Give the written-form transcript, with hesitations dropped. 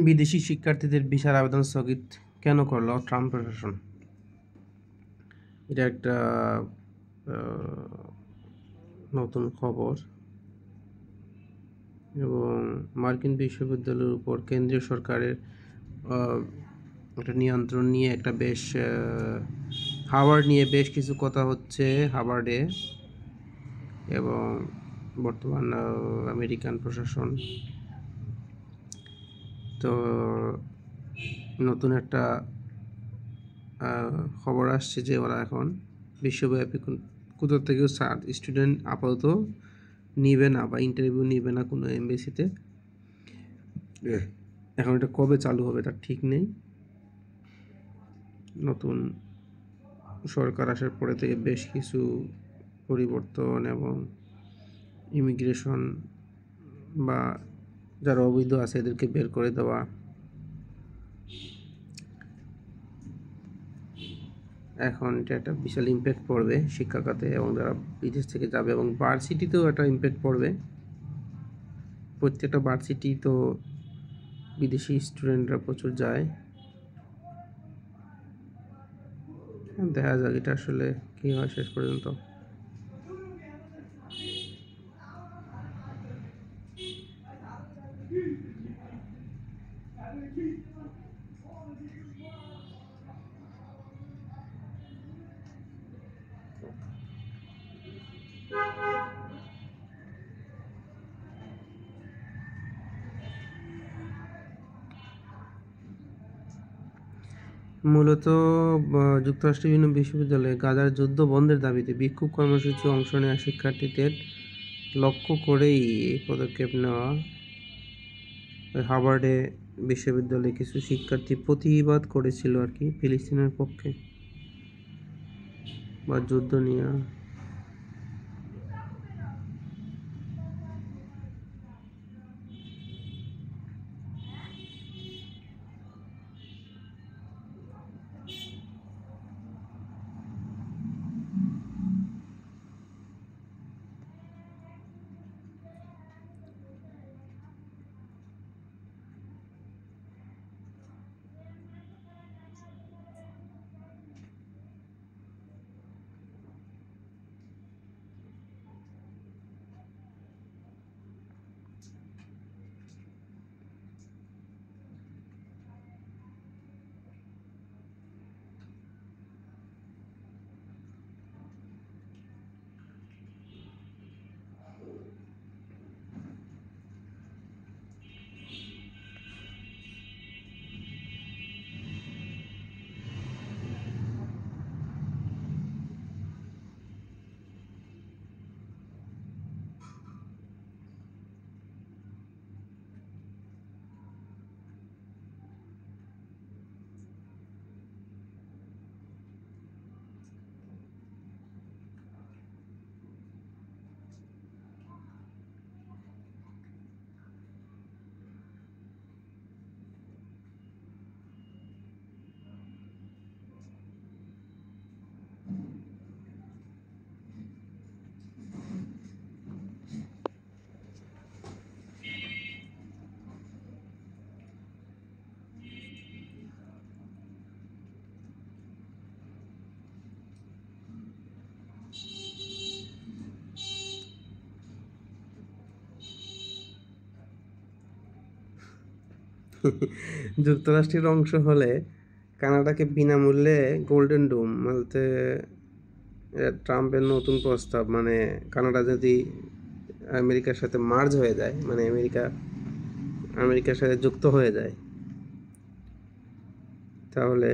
বিদেশি শিক্ষার্থীদের ভিসার আবেদন স্থগিত কেন করল ট্রাম্প প্রশাসন? এটা একটা নতুন খবর এবং মার্কিন বিশ্ববিদ্যালয়ের উপর কেন্দ্রীয় সরকারের একটা নিয়ন্ত্রণ নিয়ে একটা বেশ হার্ভার্ড নিয়ে বেশ কিছু কথা হচ্ছে হার্ভার্ডে, এবং বর্তমান আমেরিকান প্রশাসন তো নতুন একটা খবর আসছে যে ওরা এখন বিশ্বব্যাপী কোথাও থেকেও স্টুডেন্ট আপাতত নিবে না বা ইন্টারভিউ নিবে না কোনো এমবেসিতে। এখন এটা কবে চালু হবে তার ঠিক নেই। নতুন সরকার আসার পরে থেকে বেশ কিছু পরিবর্তন এবং ইমিগ্রেশন বা যারা অবৈধ আছে এদেরকে বের করে দেওয়া, এখন এটা একটা বিশাল ইম্প্যাক্ট পড়বে শিক্ষা খাতে, এবং যারা বিদেশ থেকে যাবে এবং ভার্সিটিতেও একটা ইম্প্যাক্ট পড়বে। প্রত্যেকটা ভার্সিটি তো বিদেশি স্টুডেন্টরা প্রচুর যায়। দেখা যাক এটা আসলে কী হয় শেষ পর্যন্ত। মূলত যুক্তরাষ্ট্রের বিভিন্ন বিশ্ববিদ্যালয়ে গাজার যুদ্ধ বন্ধের দাবিতে বিক্ষোভ কর্মসূচি অংশ নেওয়া শিক্ষার্থীদের লক্ষ্য করেই এই পদক্ষেপ নেওয়া। হার্ভার্ডে বিশ্ববিদ্যালয়ে কিছু শিক্ষার্থী প্রতিবাদ করেছিল আর কি ফিলিস্তিনের পক্ষে বা যুদ্ধ নিয়ে। যুক্তরাষ্ট্রের অংশ হলে কানাডাকে বিনামূল্যে গোল্ডেন ডোম বলতে ট্রাম্পের নতুন প্রস্তাব, মানে কানাডা যদি আমেরিকার সাথে মার্জ হয়ে যায়, মানে আমেরিকার সাথে যুক্ত হয়ে যায়, তাহলে